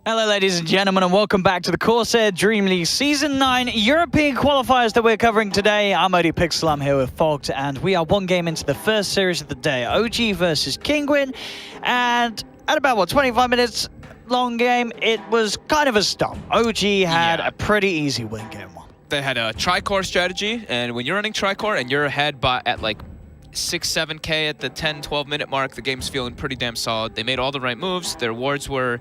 Hello ladies and gentlemen, and welcome back to the Corsair Dream League Season 9 European qualifiers that we're covering today. I'm Odie Pixel, I'm here with Fogged, and we are one game into the first series of the day. OG versus Kinguin, and at about, what, 25 minutes long game, it was kind of a stomp. OG had a pretty easy win game one. They had a tri-core strategy, and when you're running tri-core and you're ahead by at like 6-7K at the 10-12 minute mark, the game's feeling pretty damn solid. They made all the right moves. Their wards were...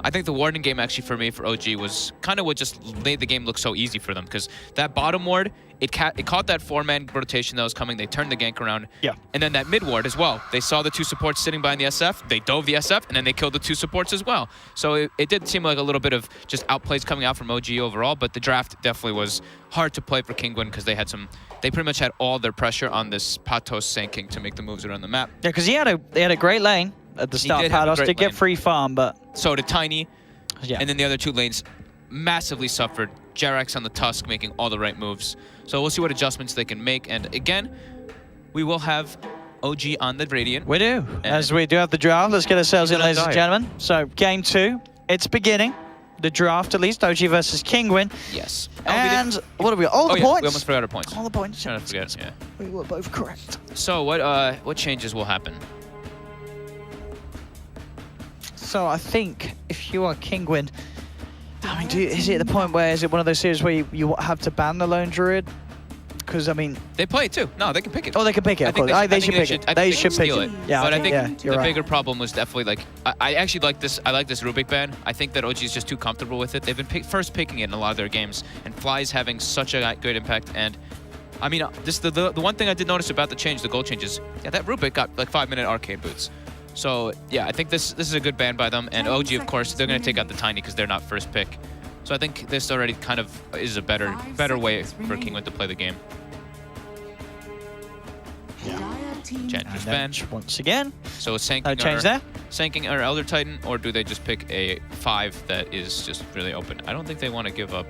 I think the warding game actually for me, for OG, was kind of what just made the game look so easy for them, because that bottom ward, it caught that 4-man rotation that was coming. They turned the gank around. Yeah. And then that mid ward as well. They saw the two supports sitting behind the SF. They dove the SF, and then they killed the two supports as well. So it did seem like a little bit of just outplays coming out from OG overall, but the draft definitely was hard to play for Kinguin because they pretty much had all their pressure on this Patos Sand King to make the moves around the map. Yeah, because they had a great lane at the start. Patos did get free farm, but... So did Tiny. Yeah. And then the other two lanes massively suffered. Jerax on the Tusk making all the right moves. So we'll see what adjustments they can make. And again, we will have OG on the Radiant. We do. As we do have the draft. Let's get ourselves in, ladies and gentlemen. So game 2, it's beginning. The draft, at least. OG versus Kinguin. Yes. And what have we got? All the points. We almost forgot our points. All the points. Trying to forget, yeah. We were both correct. So what changes will happen? So I think if you are Kinguin, I mean, is it the point where, is it one of those series where you have to ban the lone druid? Because, I mean... They play it too. No, they can pick it. Oh, they can pick it, of course. They should pick it. They should pick it. Yeah, but I think the bigger problem was definitely, like, I actually like this. I like this Rubik ban. I think that OG is just too comfortable with it. They've been first picking it in a lot of their games, and Fly's having such a good impact. And, I mean, the one thing I did notice about the change, the goal changes, yeah, that Rubik got, like, 5-minute arcade boots. So, yeah, I think this is a good ban by them. And OG, of course, they're going to take out the Tiny because they're not first pick. So I think this already kind of is a better way for Kinguin to play the game. Yeah. Chantress ban. Once again. So Sanking or Elder Titan, or do they just pick a 5 that is just really open? I don't think they want to give up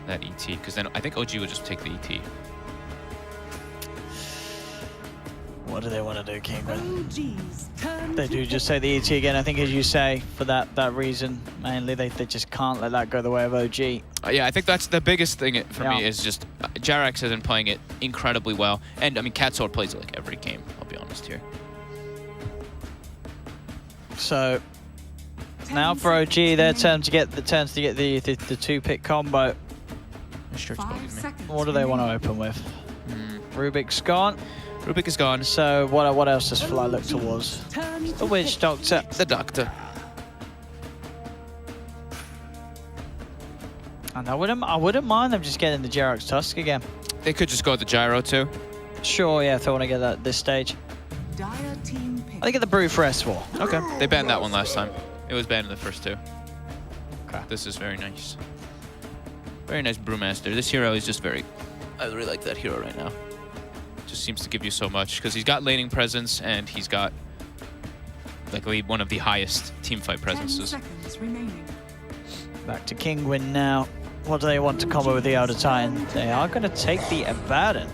that ET, because then I think OG would just take the ET. What do they want to do, Kinguin? They do just say the ET again, I think, as you say, for that reason. Mainly, they just can't let that go the way of OG. Yeah, I think that's the biggest thing for me is just Jerax has been playing it incredibly well. And, I mean, Catsword plays it like every game, I'll be honest here. So, now for OG, their turn to get the 2-pick combo. What do they want to open with? Rubik's gone. Rubik is gone. So what else does Fly look towards? The Witch Doctor. The Doctor. And I wouldn't mind them just getting the Jerax Tusk again. They could just go with the Gyro too. Sure, yeah, if they want to get that at this stage. I think get the Brew for S4. Okay. They banned that one last time. It was banned in the first 2. Okay. This is very nice. Very nice Brewmaster. This hero is just very... I really like that hero right now. Just seems to give you so much because he's got laning presence and he's got like one of the highest teamfight presences. Back to Kinguin now. What do they want to combo with the Elder Titan? They are going to take the Abaddon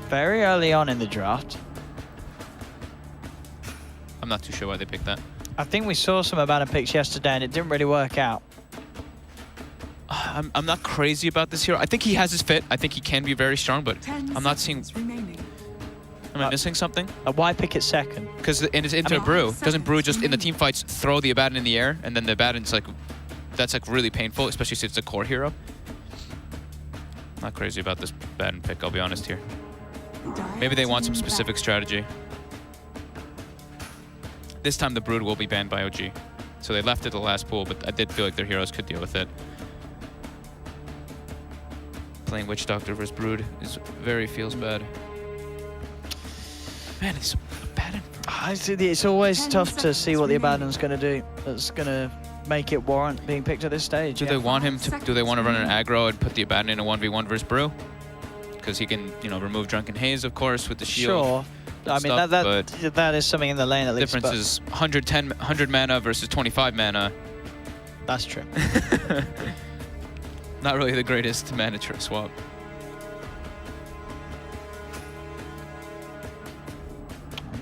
very early on in the draft. I'm not too sure why they picked that. I think we saw some Abaddon picks yesterday and it didn't really work out. I'm not crazy about this hero. I think he has his fit. I think he can be very strong, but I'm not seeing... Am I missing something? Why pick it second? Because it's into a Brew. Doesn't Brew just in the team fights throw the Abaddon in the air, and then the Abaddon's like... That's like really painful, especially since it's a core hero. Not crazy about this Abaddon pick, I'll be honest here. Maybe they want some specific strategy. This time the Brood will be banned by OG. So they left it the last pool, but I did feel like their heroes could deal with it. Playing Witch Doctor versus Brood feels bad. Man, it's Abaddon. It's always tough to see what the Abaddon's going to do. That's going to make it warrant being picked at this stage. Do they want him to? Do they want to run an aggro and put the Abaddon in a 1v1 versus Brew? Because he can, remove Drunken Haze, of course, with the shield. Sure. I mean, that is something in the lane at least. The difference is 100 mana versus 25 mana. That's true. Not really the greatest mana swap.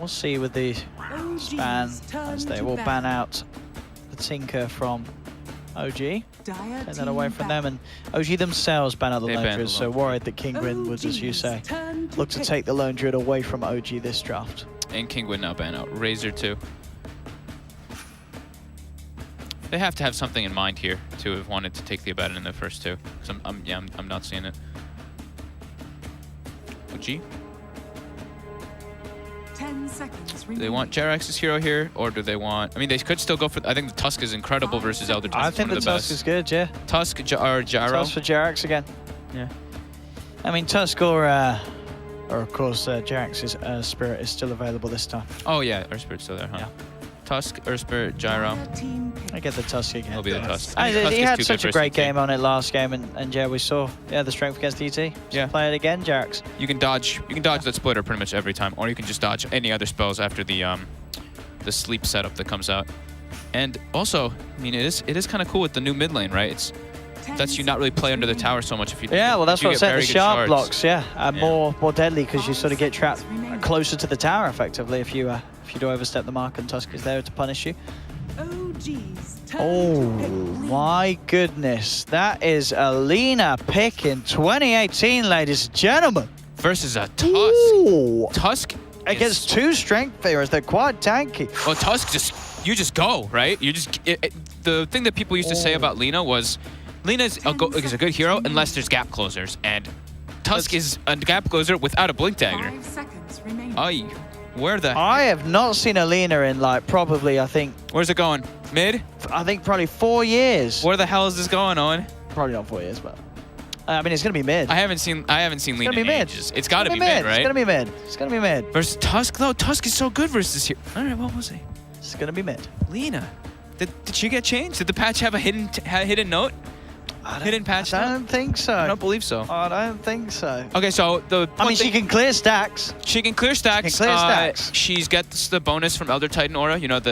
We'll see with the Span as they will ban out the Tinker from OG. Take that away from them, and OG themselves ban out the Lone Druid, so worried that Kinguin would, as you say, look to take the Lone Druid away from OG this draft. And Kinguin now ban out. Razor too. They have to have something in mind here to have wanted to take the Abaddon in the first two. Cause I'm not seeing it. OG. 10 seconds. Do they want Jerax's hero here, or do they want? I mean, they could still go for. I think the Tusk is incredible versus Elder Titan. I think the Tusk is good, yeah. Tusk or Gyro. Tusk for Jerax again. Yeah. I mean, Tusk or of course Jerax's Spirit is still available this time. Oh yeah, Earth Spirit's still there, huh? Yeah. Tusk, Earth Spirit, Gyro. I get the Tusk again. It'll be the Tusk. He had such a great game on it last game, and yeah, we saw the strength against ET. Yeah. Play it again, Jerax. You can dodge that splitter pretty much every time, or you can just dodge any other spells after the sleep setup that comes out. And also, I mean, it is kind of cool with the new mid lane, right? That's you not really play under the tower so much if you. Yeah, well, that's what I said. The sharp blocks, yeah. More deadly because you sort of get trapped closer to the tower effectively if you do overstep the mark, and Tusk is there to punish you. Oh my goodness, that is Alina pick in 2018, ladies and gentlemen. Versus a Tusk. Ooh. Tusk against two strength heroes, they're quite tanky. Well, Tusk you just go, right? You just the thing that people used to say about Lina was Lina is a good hero unless there's gap closers, and Tusk is a gap closer without a blink dagger. 5 seconds remaining. Aye. Where the? I have not seen Alina in like probably, I think. Where's it going? Mid? I think probably 4 years. Where the hell is this going on? Probably not 4 years, but I mean it's gonna be mid. I haven't seen Lina in ages. It's gotta be mid, right? It's gonna be mid. It's gonna be mid. Versus Tusk though. Tusk is so good versus here. All right, what was he? It's gonna be mid. Lina. Did she get changed? Did the patch have a hidden note? Hidden patch? I don't think so. I don't believe so. I don't think so. Okay, so she can clear stacks. She can clear stacks. She can clear stacks. She gets the bonus from Elder Titan aura. You know,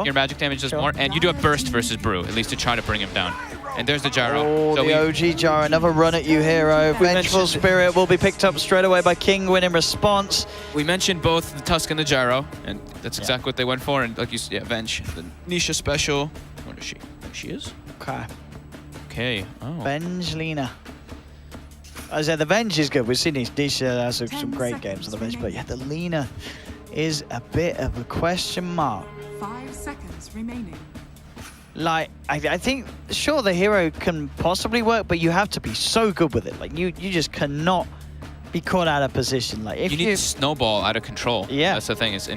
your magic damage does more. And you do a burst versus Brew, at least to try to bring him down. And there's the Gyro. Oh, so the OG Gyro. Another run at you, hero. Vengeful Spirit will be picked up straight away by Kinguin in response. We mentioned both the Tusk and the Gyro, and that's exactly what they went for. And like you said, Venge, the Nisha special. What is she? She is? Okay. Okay. Oh. Venge Lina. As I said, the Venge is good. We've seen Nisha has some great games on the Venge, but yeah, the Lina is a bit of a question mark. 5 seconds remaining. Like, I think, sure, the hero can possibly work, but you have to be so good with it. Like, you just cannot be caught out of position. Like, if you need to snowball out of control. Yeah. That's the thing, is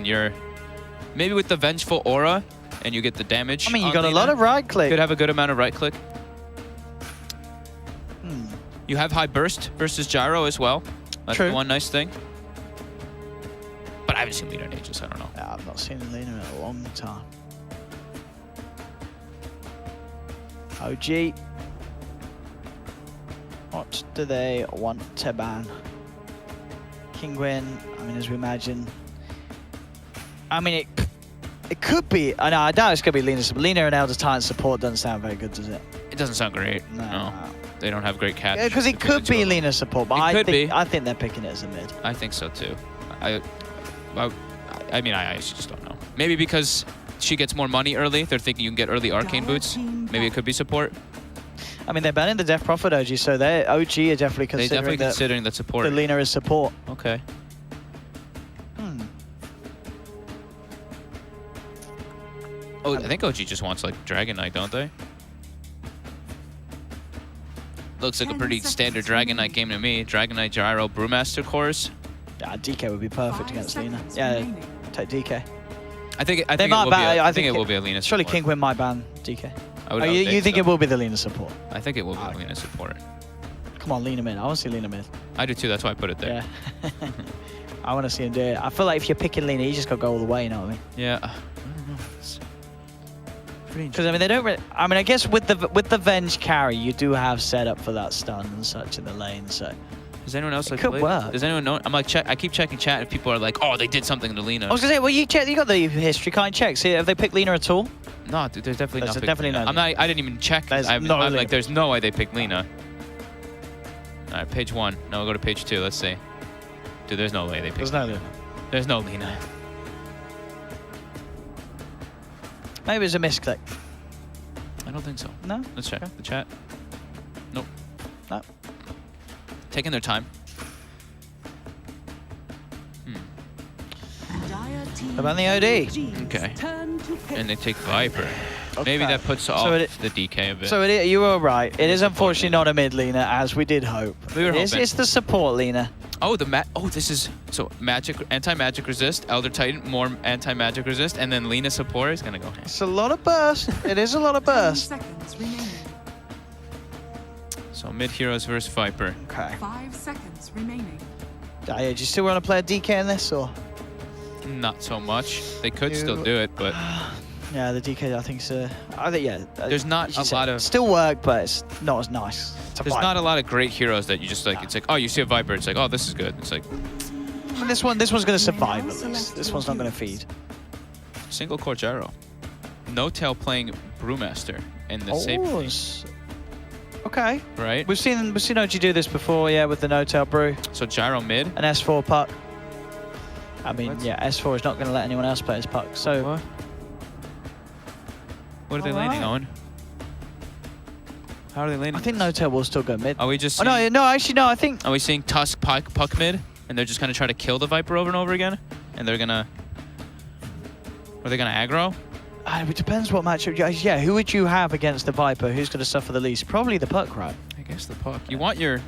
maybe with the Vengeful aura, and you get the damage. I mean, you got a lot of right click. Could have a good amount of right click. You have high burst versus Gyro as well. That's True. One nice thing. But I haven't seen Lina in ages, I don't know. Yeah, I've not seen Lina in a long time. OG. What do they want to ban? Kinguin, I mean, as we imagine. I mean, it could be, I know, I doubt it's going to be Lina. Lina and Elder Titan support doesn't sound very good, does it? It doesn't sound great. No. They don't have great catch. Yeah, because it could be Lina support, but I think they're picking it as a mid. I think so too. I mean, I just don't know. Maybe because she gets more money early, they're thinking you can get early arcane boots. Maybe it could be support. I mean, they're banning the Death Prophet OG, so they're OG are definitely considering that support. The Lina is support. Okay. Oh, I think OG just wants like Dragon Knight, don't they? Looks like a pretty standard Dragon Knight game to me. Dragon Knight, Gyro, Brewmaster cores. Yeah, DK would be perfect against Lina. Yeah, take DK. I think it will be a Lina surely support. Kinguin might ban DK. You think so. it will be the Lina support? I think it will be the Lina support. Come on, Lina mid. I want to see Lina mid. I do too, that's why I put it there. Yeah. I want to see him do it. I feel like if you're picking Lina, you just got to go all the way, you know what I mean? Yeah. I don't know. Because I mean, they don't really, I mean, I guess with the Venge carry, you do have setup for that stun and such in the lane, so. Does anyone else like could work. Does anyone know? I'm like, I keep checking chat if people are like, oh, they did something to Lina. I was gonna say, well, you got the history, can't check. See, have they picked Lina at all? No, dude, there's definitely not. Definitely no. I didn't even check. I'm like, there's no way they picked Lina. All right, page 1. No, we'll go to page 2. Let's see. Dude, there's no way they picked. There's no Lina. There's no Lina. Maybe it's a misclick. I don't think so. No? Let's check Okay. the chat. Nope. No. Taking their time. How about the OD? Okay. And they take Viper. Maybe that puts off the DK a bit. So you were right. It is unfortunately not a mid Lina, as we did hope. We were hoping. It's the support Lina. Oh, this is so magic, anti-magic resist, Elder Titan, more anti-magic resist, and then Lina support is gonna go. It's a lot of burst. It is a lot of 10 burst. seconds remaining. So mid heroes versus Viper. Okay. 5 seconds remaining. Do you still want to play a DK in this, or? Not so much. They could still do it, but Yeah, the DK I think is. there's not a lot of. Still work, but it's not as nice. There's not a lot of great heroes that you just like. It's like, oh, you see a Viper, it's like, oh, this is good. It's like I mean, this one's going to survive at least. This one's not going to feed. single core gyro. No Tail playing Brewmaster in the same. Okay. Right. We've seen OG do this before, yeah, with the no-tail brew. So gyro mid. An S4 puck. I mean, What? yeah, S4 is not going to let anyone else play his puck. So What are they landing on? How are they landing? I think no-tail will still go mid. Are we just? Oh, no, actually, no. I think. Are we seeing Tusk puck mid, and they're just gonna try to kill the Viper over and over again, and they're gonna? Are they gonna aggro? It depends what matchup. Yeah, who would you have against the Viper? Who's going to suffer the least? Probably the puck, right? I guess the puck. You want your?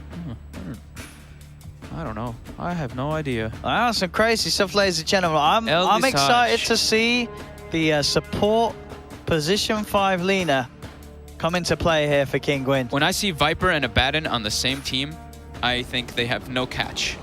I don't know. I have no idea. Wow, some crazy stuff, ladies and gentlemen. I'm Eldest excited Hodge. to see the support position 5 Lina come into play here for Kinguin. When I see Viper and Abaddon on the same team, I think they have no catch.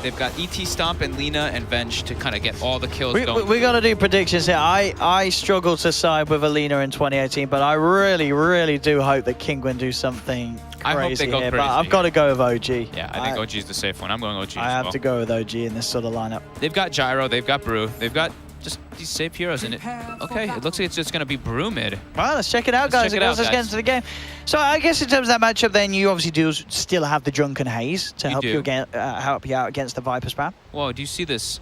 They've got ET Stomp and Lina and Venge to kind of get all the kills going. We got to do predictions here. I struggle to side with Alina in 2018, but I really, really do hope that Kinguin do something crazy I hope they go here. crazy. But I've got to go with OG. Yeah, I think OG is the safe one. I'm going OG as well. I have to go with OG in this sort of lineup. They've got Gyro, they've got Brew, they've got just these safe heroes in it. Okay, it looks like it's just going to be Brew mid. Well, let's check it out, guys. Let's get into the game. So I guess in terms of that matchup, then you obviously do still have the Drunken Haze to help you out against the Viper spam. Whoa, do you see this?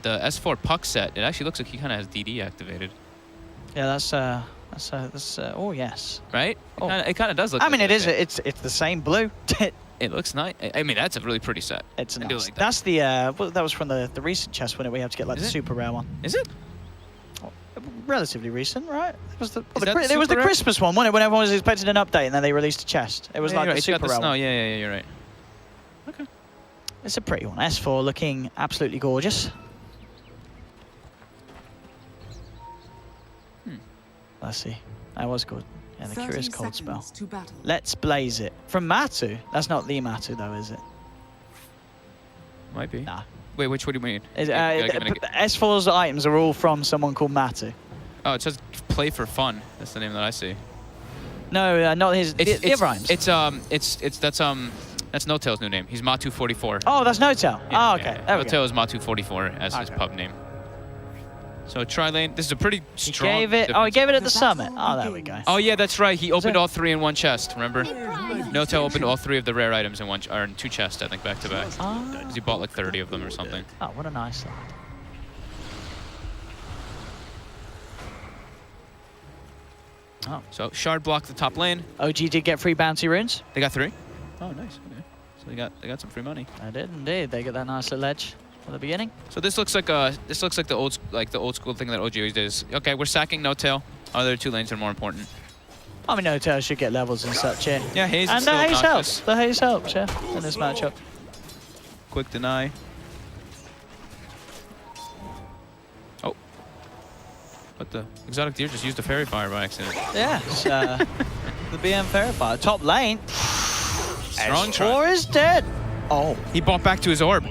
The S4 puck set. It actually looks like he kind of has DD activated. Yeah, that's oh yes. Right? Oh. It kind of does look. I mean, like it is. It's the same blue. It looks nice. I mean, that's a really pretty set. It's I nice. do like that. That's the well, that was from the recent chest winner. We have to get like Is the it? super rare one. Is it? Relatively recent, right? It was the that the it was the super rare? Christmas one, wasn't it? When everyone was expecting an update, and then they released a chest. It was Yeah, like you're right. the It's got super the rare snow. one. Yeah, you're right. Okay. It's a pretty one. S4 looking absolutely gorgeous. Let's see. That was good. Yeah, the 30 Curious Cold spell. seconds to battle. Let's blaze it. From Matu. That's not the Matu though, is it? Might be. Nah. Wait, which one do you mean? Is, You gotta give it a- S4's items are all from someone called Matu. Oh, it says play for fun. That's the name that I see. No, not his. The other items. That's No Tail's new name. He's Matu44. Oh, that's No-Tail. Yeah, Oh, okay. yeah. There No we Tail go. is Matu44 as his Okay. pub name. So tri-lane. This is a pretty He strong. gave it. Oh, he gave it at the summit. Oh, there we go. Oh yeah, that's right. He opened it? all 3 in one chest. Remember? No Tail opened all 3 of the rare items in or in 2 chests, I think, back to back. Ah. 'Cause he bought like 30 of them or something. Oh, what a nice lad. Oh. So Shard blocked the top lane. OG did get free bounty runes. They got 3. Oh, nice. Okay. So they got some free money. They did indeed. They get that nice little edge at the beginning. So this looks like the old school thing that OG always does. Okay, we're sacking No Tail. Other 2 lanes are more important. I mean, No-Tail should get levels and such here. Yeah, Haze is And still the Haze obnoxious. helps. The Haze helps, yeah, in this matchup. Quick deny. Oh. But the Exotic Deer just used a Fairy Fire by accident. Yeah, it's, the BM Verifier. Top lane. Strong S4 try. is dead. Oh. He bought back to his orb.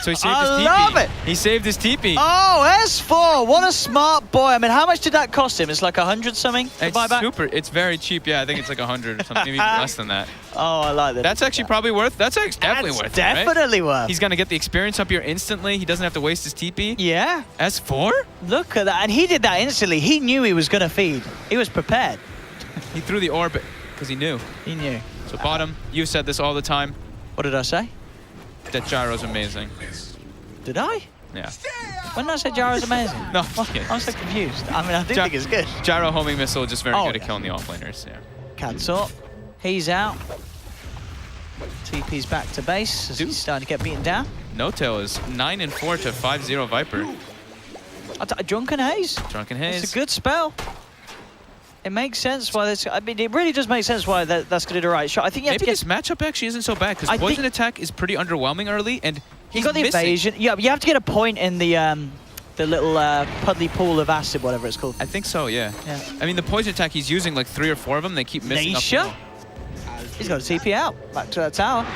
So he saved I his TP. love it. He saved his TP. Oh, S4. What a smart boy. I mean, how much did that cost him? It's like 100 something to buy It's back? super. It's very cheap. Yeah, I think it's like 100 or something, maybe even less than that. Oh, I like that. That's actually probably worth. That's definitely That's worth. definitely it, right? worth. He's gonna get the experience up here instantly. He doesn't have to waste his TP. Yeah. S4? Look at that. And he did that instantly. He knew he was going to feed. He was prepared. He threw the orb because he knew. He knew. So bottom, you've said this all the time. What did I say? That Gyro's amazing. Did I? Yeah. When did I say Gyro's amazing? No, I'm so confused. I mean, I do think it's good. Gyro homing missile, just very good at yeah. killing the offlaners. Yeah. Katsor, he's out. TP's back to base as he's starting to get beaten down. No-Tail is 9-4 to 5-0 Viper. Drunken Haze. Drunken Haze. It's a good spell. It makes sense why this. I mean, it really does make sense why that's going to do the right shot. I think you have Maybe to get. this matchup actually isn't so bad because poison attack is pretty underwhelming early, and You got the missing. evasion. Yeah, you have to get a point in the little puddly pool of acid, whatever it's called. I think so, yeah. Yeah. I mean, the poison attack, he's using like 3 or 4 of them. They keep missing Nisha. up. He's got a TP out. Back to that tower.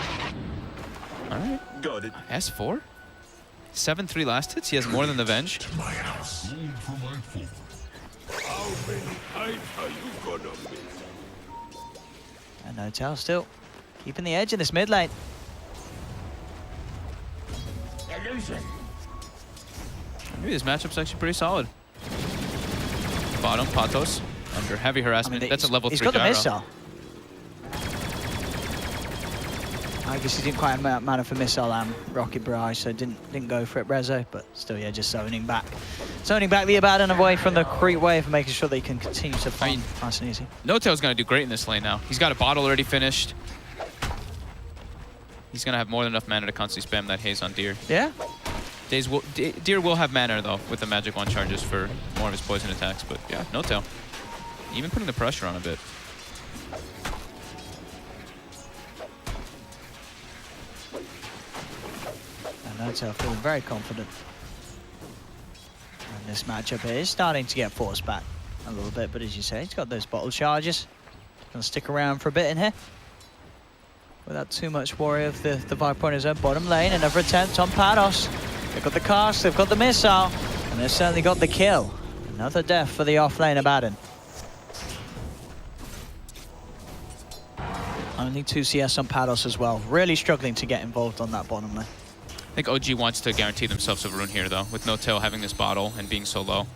All right. Got it. S4. 7-3 last hits. He has more than the Venge. And No-Tail still keeping the edge in this mid lane. Maybe this matchup's actually pretty solid. Bottom, Patos, under heavy harassment. That's a level 3 He's got gyro. the missile. I guess he didn't quite have mana for missile and rocket barrage, so didn't go for it, Rezo. But still, yeah, just zoning back the Abaddon away from the creep wave, making sure they can continue to fight nice and easy. No-Tail's gonna do great in this lane now. He's got a bottle already finished. He's gonna have more than enough mana to constantly spam that haze on Deer. Yeah. Deer will have mana though with the magic 1 charges for more of his poison attacks, but yeah, No-Tail. Even putting the pressure on a bit. And No-Tail feeling very confident. And this matchup is starting to get forced back a little bit, but as you say, he's got those bottle charges. Gonna stick around for a bit in here. Without too much worry of the Viper on his own bottom lane. Another attempt on Pados. They've got the cast, they've got the missile, and they've certainly got the kill. Another death for the off-lane Abaddon. Only 2 CS on Pados as well. Really struggling to get involved on that bottom lane. I think OG wants to guarantee themselves a rune here though, with No-Tail having this bottle and being so low.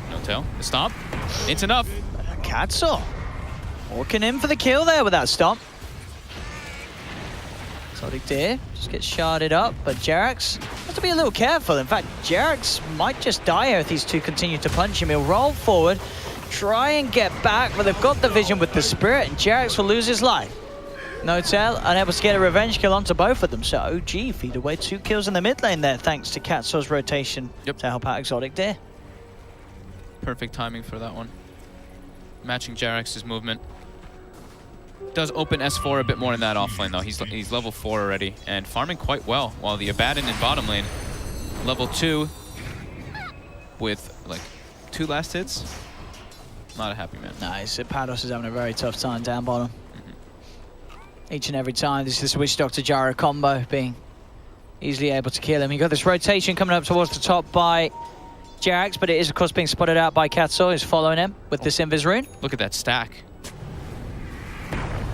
No-Tail, the stomp. It's enough. Katsor walking in for the kill there with that stomp. Exotic Deer just gets sharded up, but Jerax has to be a little careful. In fact, Jerax might just die here if these two continue to punch him. He'll roll forward, try and get back, but they've got the vision with the Spirit, and Jerax will lose his life. No-Tail unable to get a revenge kill onto both of them, so OG feed away 2 kills in the mid lane there, thanks to Katsor's rotation to help out Exotic Deer. Perfect timing for that one. Matching Jerax's movement. Does open S4 a bit more in that offlane though. He's level 4 already and farming quite well, while the Abaddon in bottom lane, level 2 with like 2 last hits. Not a happy man. Nice. Pados is having a very tough time down bottom. Each and every time, this is Witch Doctor Gyro combo being easily able to kill him. You got this rotation coming up towards the top by Jerax, but it is of course being spotted out by Katsor, who's following him with this Invis rune. Look at that stack.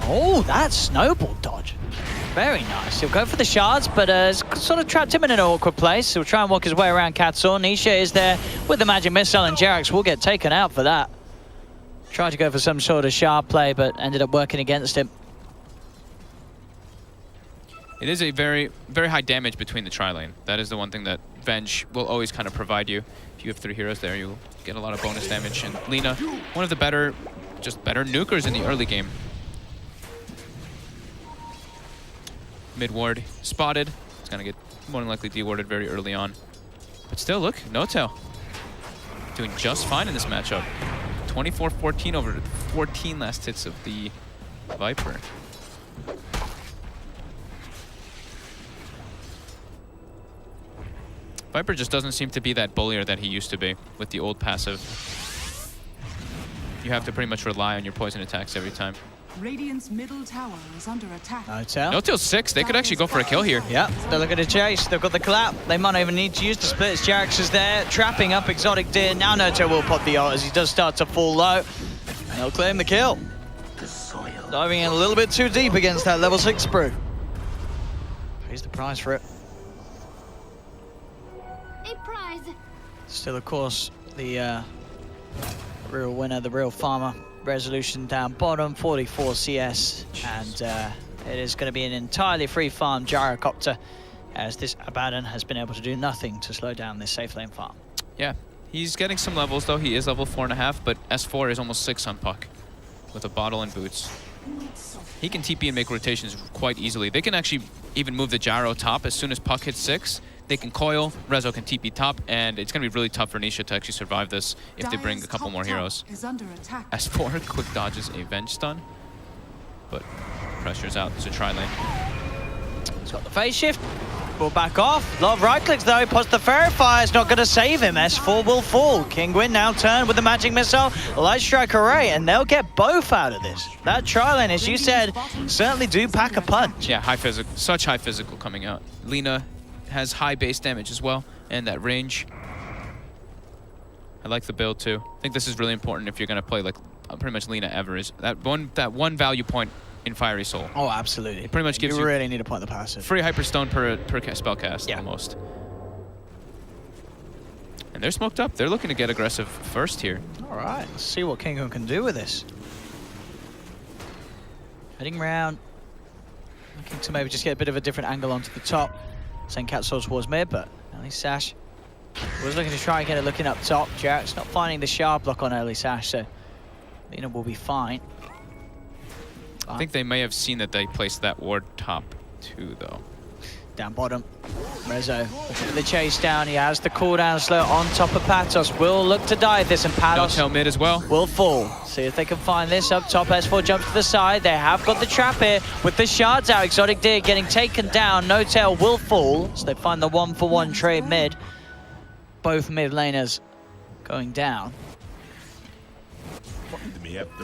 Oh, that snowball dodge. Very nice. He'll go for the shards, but it's sort of trapped him in an awkward place. He'll try and walk his way around Katsor. Nisha is there with the magic missile, and Jerax will get taken out for that. Tried to go for some sort of shard play, but ended up working against him. It is a very, very high damage between the tri-lane. That is the one thing that Venge will always kind of provide you. If you have 3 heroes there, you'll get a lot of bonus damage. And Lina, one of the better nukers in the early game. Mid ward spotted. It's gonna get more than likely dewarded very early on. But still, look, No-Tail doing just fine in this matchup. 24-14 over 14 last hits of the Viper. Viper just doesn't seem to be that bullier that he used to be with the old passive. You have to pretty much rely on your poison attacks every time. Radiant's middle tower is under attack. No-Tail. No-Tail's 6. They could actually go for a kill here. Yeah, they're looking to chase. They've got the clap. They might not even need to use the splits. Jerax is there, trapping up Exotic Deer. Now No-Tail will pop the ult as he does start to fall low. And he'll claim the kill. Diving in a little bit too deep against that level 6 brew. Pays the price for it. A prize. Still, of course, the real winner, the real farmer. Resolution down bottom, 44 CS, and it is going to be an entirely free farm gyrocopter as this Abaddon has been able to do nothing to slow down this safe lane farm. Yeah, he's getting some levels though. He is level 4.5, but S4 is almost 6 on Puck with a bottle and boots. He can TP and make rotations quite easily. They can actually even move the gyro top as soon as Puck hits 6. They can coil, Rezo can TP top, and it's going to be really tough for Nisha to actually survive this if they bring a couple more heroes. S4 quick dodges a Venge stun, but pressure's out. There's a tri-lane. He's got the phase shift. Will back off. A lot of right clicks though. Puts the Fairy Fire. It's not going to save him. S4 will fall. Kinguin now turned with the magic missile. Light Strike Array, and they'll get both out of this. That tri-lane, as you said, certainly do pack a punch. Yeah, high physical, such high physical coming out. Lina has high base damage as well, and that range. I like the build too. I think this is really important if you're going to play like pretty much Lina ever is. That one value point in Fiery Soul. Oh, absolutely. It pretty much gives you really need to point the passive. Free Hyperstone per spell cast, yeah. Almost. And they're smoked up. They're looking to get aggressive first here. All right, let's see what Kinguin can do with this. Heading round. Looking to maybe just get a bit of a different angle onto the top. Send Cat Sword towards mid, but early Sash was looking to try and get it looking up top. Jarrett's not finding the sharp block on early Sash, so Lina will be fine. I think they may have seen that they placed that ward top too, though. Down bottom, Rezo looking for the chase down. He has the cooldown slow on top of Patos. Will look to dive this, and Patos No-tail mid as well. Will fall. See if they can find this up top. S4 jumps to the side. They have got the trap here with the shards out. Exotic Deer getting taken down. No-tail will fall, so they find the 1-for-1 trade mid. Both mid laners going down.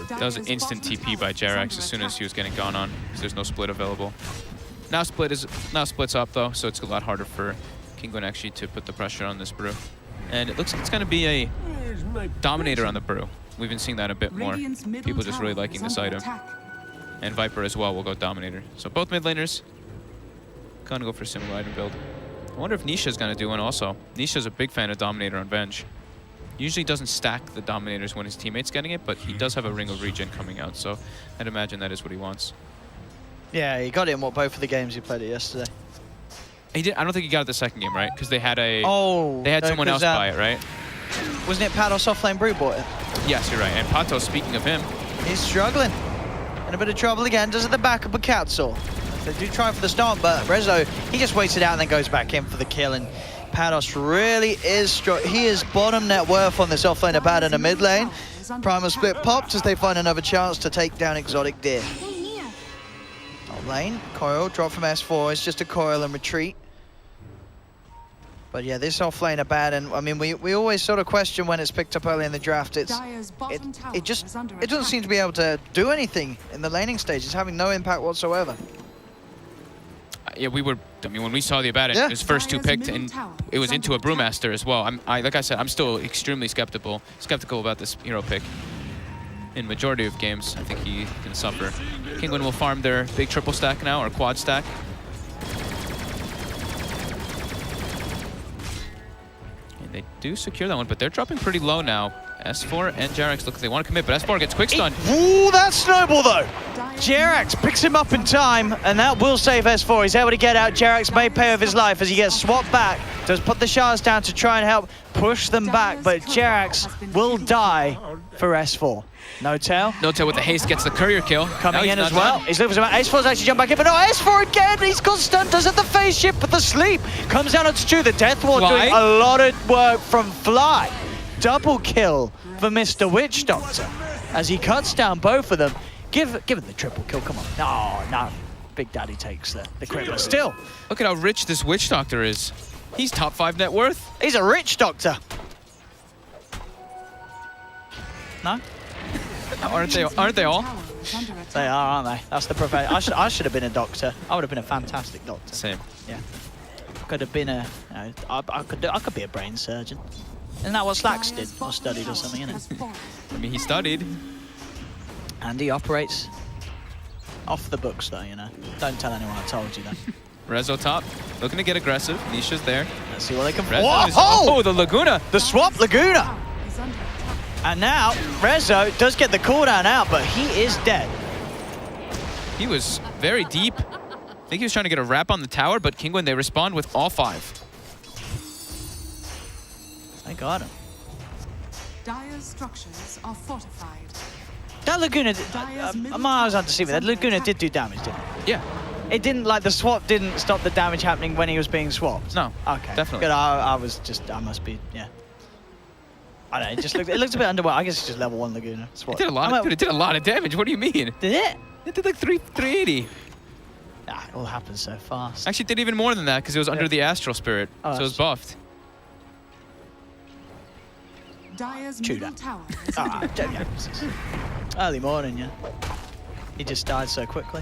That was an instant TP by Jerax as soon as he was getting gone on, because there's no split available. Now split's up though, so it's a lot harder for Kinguin actually to put the pressure on this brew. And it looks like it's going to be a Dominator on the brew. We've been seeing that a bit more. People just really liking this item. And Viper as well will go Dominator. So both mid laners going to go for a similar item build. I wonder if Nisha's going to do one also. Nisha's a big fan of Dominator on Venge. Usually doesn't stack the Dominators when his teammate's getting it, but he does have a Ring of Regen coming out, so I'd imagine that is what he wants. Yeah, he got it in both of the games he played it yesterday. He did. I don't think he got it the second game, right? Because they had a. Oh. They had someone else buy it, right? Wasn't it Patos offlane Brew bought it? Yes, you're right. And Patos, speaking of him, he's struggling. In a bit of trouble again. Does it the back of a Council. They do try for the start, but Rezo, he just waits it out and then goes back in for the kill. And Patos really is strong. He is bottom net worth on this offlane Abaddon in mid lane. Primal split popped as they find another chance to take down Exotic Deer. Top lane, coil, drop from S4. It's just a coil and retreat. But yeah, this offlane Abaddon, I mean, we always sort of question when it's picked up early in the draft. It doesn't seem to be able to do anything in the laning stage. It's having no impact whatsoever. Yeah, when we saw the Abaddon, it was first 2 picked, and it was into a Brewmaster as well. Like I said, I'm still extremely skeptical about this hero pick. In majority of games, I think he can suffer. Kinguin will farm their big triple stack now, or quad stack. And they do secure that one, but they're dropping pretty low now. S4 and Jerax look like they want to commit, but S4 gets quick stun. Ooh, that snowball though! Jerax picks him up in time, and that will save S4. He's able to get out. Jerax may pay with his life as he gets swapped back. Does put the shards down to try and help push them back, but Jerax will die for S4. No-tail. No-tail with the haste gets the courier kill. Coming in as well. He's looking for some. S4's actually jumped back in, but no, S4 again! He's got stunned, does it the phase shift, but the sleep comes down onto 2. The Death Ward doing a lot of work from Fly. Double kill for Mr. Witch Doctor as he cuts down both of them. Give him the triple kill, come on. No. Big Daddy takes the crit, but still. Look at how rich this Witch Doctor is. He's top 5 net worth. He's a rich doctor. No? Aren't they all? They are, aren't they? That's the profession. I should have been a doctor. I would have been a fantastic doctor. Same. Yeah. Could have been a, I could be a brain surgeon. Isn't that what Slacks did, or studied or something, isn't it? I mean, he studied. And he operates off the books, though, you know. Don't tell anyone I told you that. Rezo top, looking to get aggressive. Nisha's there. Let's see what they can... Oh, the Laguna! The swap Laguna! And now, Rezo does get the cooldown out, but he is dead. He was very deep I think he was trying to get a wrap on the tower, but Kinguin, they respond with all 5. I got him. Dire's structures are fortified. That Laguna, my eyes aren't deceiving. That Laguna did do damage, didn't it? Yeah. It didn't, like, the swap didn't stop the damage happening when he was being swapped. No. Okay. Definitely. Good. I must be, yeah. I don't know. It looked a bit underwhelming. I guess it's just level 1 Laguna. Swap. It did a lot. Dude, it did a lot of damage. What do you mean? Did it? It did like 380. Nah, it all happened so fast. Actually, it did even more than that because it was under the Astral Spirit, Oh, so it was buffed. Dire's Chew middle that. tower is under Ah, attack. yeah, this is early morning, yeah. He just died so quickly.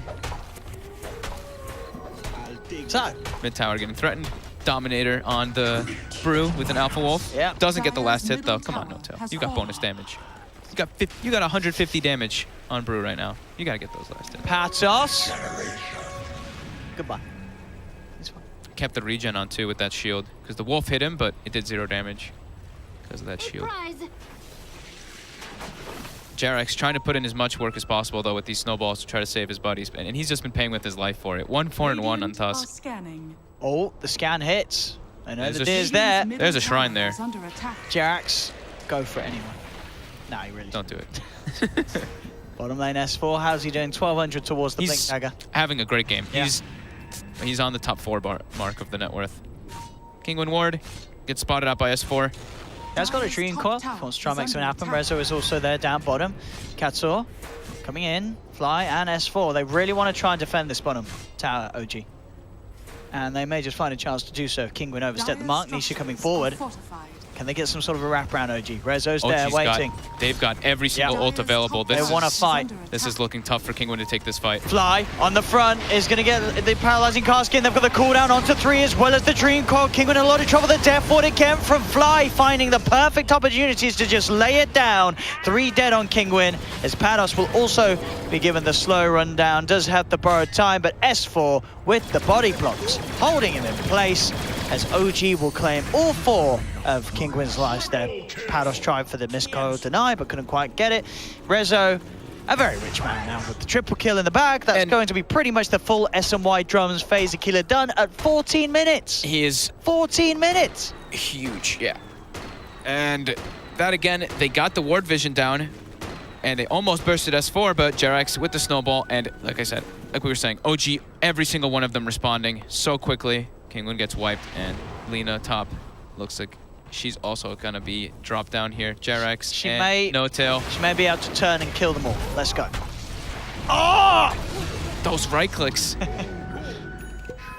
So, Mid tower getting threatened. Dominator on the Brew with an Alpha Wolf. Yeah. Doesn't get the last hit though. Dire's Come on, middle No-Tail. tower You got has bonus fallen. damage. You got 150 damage on Brew right now. You gotta get those last hits. Patos. Goodbye. This one. Kept the regen on too with that shield because the Wolf hit him, but it did 0 damage because of that shield. Jarex trying to put in as much work as possible though with these snowballs to try to save his buddies, and he's just been paying with his life for it. 1-4-1 on Radiant are Tusk. scanning. Oh, the scan hits. I know There's the a deer's sh- there. Middle There's a tower shrine there. is under attack. Jarax, go for it anyway. Nah, he really Don't do it. Bottom lane S4, how's he doing? 1200 towards the Blink He's Dagger. having a great game. Yeah. He's on the top 4 mark of the net worth. Kinguin Ward gets spotted out by S4. Has got a Dream Coil. Wants to try and make something happen. Rezo is also there down bottom. Katsor coming in. Fly and S4. They really want to try and defend this bottom tower, OG. And they may just find a chance to do so. Kinguin overstepped the mark. Nisha coming forward. Can they get some sort of a wraparound, OG? Rezo's there OG's waiting. They've got every single Yeah. ult available. They want to fight. This is looking tough for Kinguin to take this fight. Fly on the front is going to get the paralyzing cast in. They've got the cooldown onto 3 as well as the Dream Coil. Kinguin in a lot of trouble. The Death Ward again from Fly, finding the perfect opportunities to just lay it down. 3 dead on Kinguin, as Pados will also be given the slow rundown. Does have the borrowed time, but S4 with the body blocks, holding him in place, as OG will claim all 4 of Kinguin's lives there. Pados tried for the miscoil deny, but couldn't quite get it. Rezo, a very rich man now with the triple kill in the bag. That's going to be pretty much the full SMY Drums phaser killer done at 14 minutes. He is 14 minutes. huge, yeah. And that again, they got the ward vision down, and they almost bursted S4, but Jarex with the snowball, and like I said, like we were saying, OG, every single one of them responding so quickly. Kinguin gets wiped, and Lina top looks like she's also gonna be dropped down here. Jarex and No-Tail. She may be able to turn and kill them all. Let's go. Oh! Those right clicks.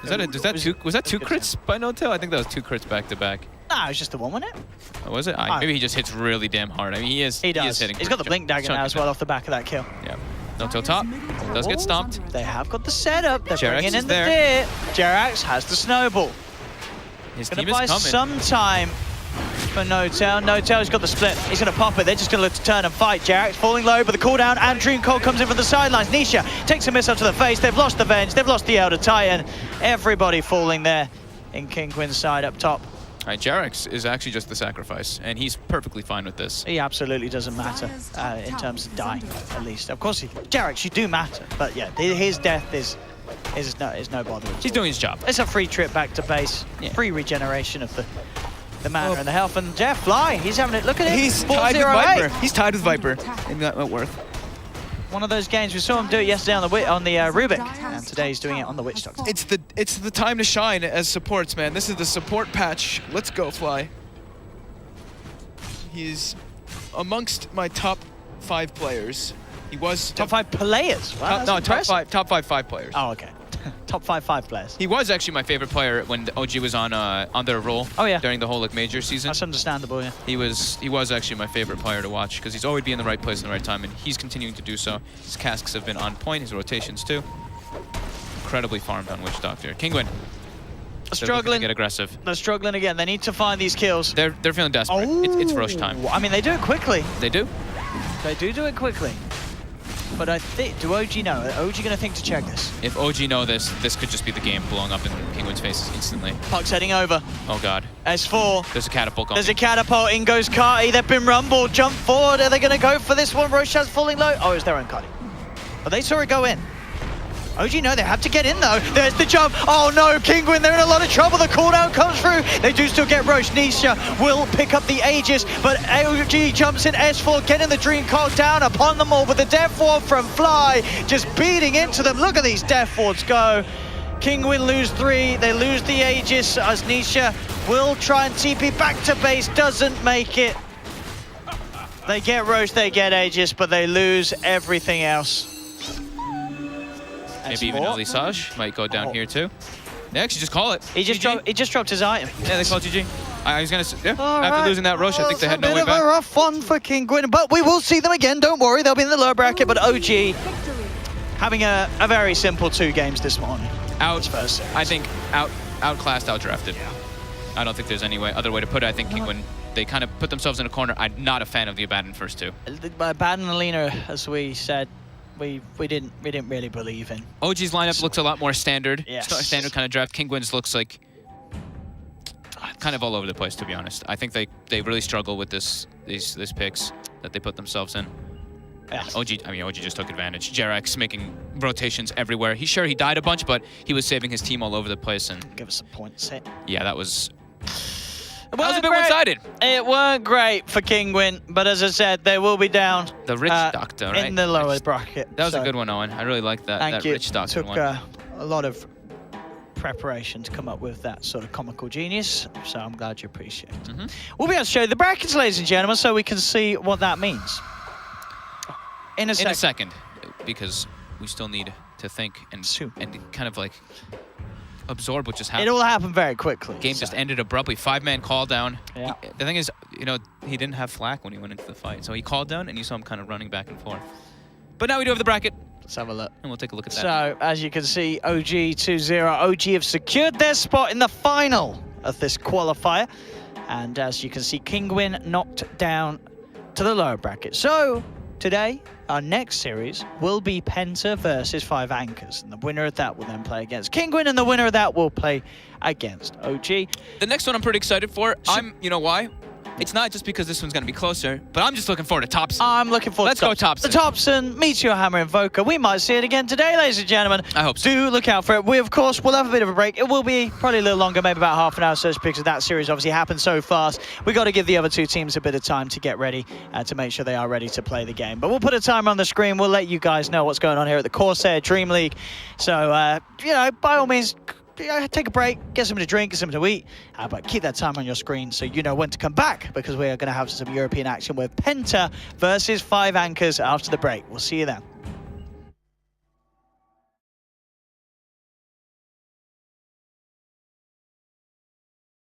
Was that two crits by No-Tail? I think that was 2 crits back to back. Nah, it was just the one, wasn't it? Oh, was it? Maybe he just hits really damn hard. I mean, he is. He does. He is hitting. He's got the Blink Dagger now as well off the back of that kill. Yeah. No-Tail top. Does get stomped. They have got the setup. They're Jarex bringing is in the there. deer. Jarax has the snowball. His Gonna team is buy coming. some time for No-Tail. No-Tail's got the split. He's gonna pop it. They're just gonna look to turn and fight. Jarax falling low, but the cooldown and Dream Coil comes in from the sidelines. Nisha takes a missile to the face. They've lost the Venge. They've lost the Elder Titan. Everybody falling there in Kinguin's side up top. All right, Jarex is actually just the sacrifice, and he's perfectly fine with this. He absolutely doesn't matter in terms of dying, at least. Of course, Jarax, you do matter, but yeah, his death is no bother. He's doing his job. It's a free trip back to base, Yeah. free regeneration of the mana and the health. And Jeff Fly, he's having it. Look at him. He's tied with 4-0-8. Viper. He's tied with Viper in that worth. One of those games we saw him do it yesterday on the Rubik, and today he's doing it on the Witch Doctor. It's the time to shine as supports, man. This is the support patch. Let's go, Fly. He's amongst my top 5 players. He was Top 5 players. Wow, that's impressive. top five players. Oh, okay. Top 5 players. He was actually my favorite player when the OG was on their roll. Oh, yeah. During the whole major season. That's understandable, yeah. He was actually my favorite player to watch because he's always be in the right place in the right time, and he's continuing to do so. His casks have been on point, his rotations too. Incredibly farmed on Witch Doctor. Kinguin. Struggling. Get aggressive. They're struggling again. They need to find these kills. They're feeling desperate. It's Roche time. I mean, they do it quickly. They do. They do it quickly. But I think, do OG know? Are OG going to think to check this? If OG know this could just be the game blowing up in Kinguin's faces instantly. Puck's heading over. Oh god. S4. There's a catapult going. There's a catapult. In goes Carty. They've been rumbled. Jump forward. Are they going to go for this one? Roshan's falling low. Oh, it's their own Carty. But they saw it go in. OG, no, they have to get in though. There's the jump. Oh no, Kinguin, they're in a lot of trouble. The cooldown comes through. They do still get Roche. Nisha will pick up the Aegis, but OG jumps in S4, getting the Dream Coil down upon them all with the Death Ward from Fly, just beating into them. Look at these Death Wards go. Kinguin lose 3, they lose the Aegis as Nisha will try and TP back to base, doesn't make it. They get Roche, they get Aegis, but they lose everything else. Maybe even Elisage might go down here too. They actually just call it. He just dropped his item. Yeah, they call GG. I was gonna say, yeah, after losing that Roche, I think they had no way back. A bit of a rough one for Kinguin, but we will see them again, don't worry, they'll be in the lower bracket, but OG having a very simple 2 games this morning. I think outclassed, outdrafted. Yeah. I don't think there's any other way to put it. I think Kinguin, they kind of put themselves in a corner. I'm not a fan of the abandoned first 2. Abandoned Alina, as we said, we didn't really believe in. OG's lineup looks a lot more standard. Yes. Standard kind of draft. Kinguin's looks like kind of all over the place, to be honest. I think they really struggle with these picks that they put themselves in. Yeah. OG just took advantage. Jerax making rotations everywhere. He died a bunch, but he was saving his team all over the place. And give us a point set. Yeah, that was a bit one-sided. It weren't great for Kinguin, but as I said, they will be down. The Rich Doctor, right? In the lower bracket. That was a good one, Owen. I really liked that. Thank you. Rich Doctor one. Took a lot of preparation to come up with that sort of comical genius, so I'm glad you appreciate it. We'll be able to show you the brackets, ladies and gentlemen, so we can see what that means. In a second, because we still need to think and kind of like absorb what just happened. It all happened very quickly. Game just ended abruptly. 5-man call down. Yeah. The thing is, he didn't have flak when he went into the fight, so he called down, and you saw him kind of running back and forth. But now we do have the bracket. Let's have a look. And we'll take a look at that. So, as you can see, OG 2-0. OG have secured their spot in the final of this qualifier. And as you can see, Kinguin knocked down to the lower bracket. So, today, our next series will be Penta versus 5 Anchors, and the winner of that will then play against Kinguin, and the winner of that will play against OG. The next one I'm pretty excited for. You know why? It's not just because this one's going to be closer, but I'm just looking forward to Thompson. I'm looking forward to Thompson. The Thompson, Meteor Hammer Invoker. We might see it again today, ladies and gentlemen. I hope so. Do look out for it. We, of course, will have a bit of a break. It will be probably a little longer, maybe about half an hour, so because that series obviously happened so fast. We've got to give the other 2 teams a bit of time to get ready to make sure they are ready to play the game. But we'll put a timer on the screen. We'll let you guys know what's going on here at the Corsair DreamLeague. So, by all means, take a break, get something to drink, get something to eat, but keep that time on your screen so you know when to come back, because we are going to have some European action with Penta versus 5 Anchors after the break. We'll see you then.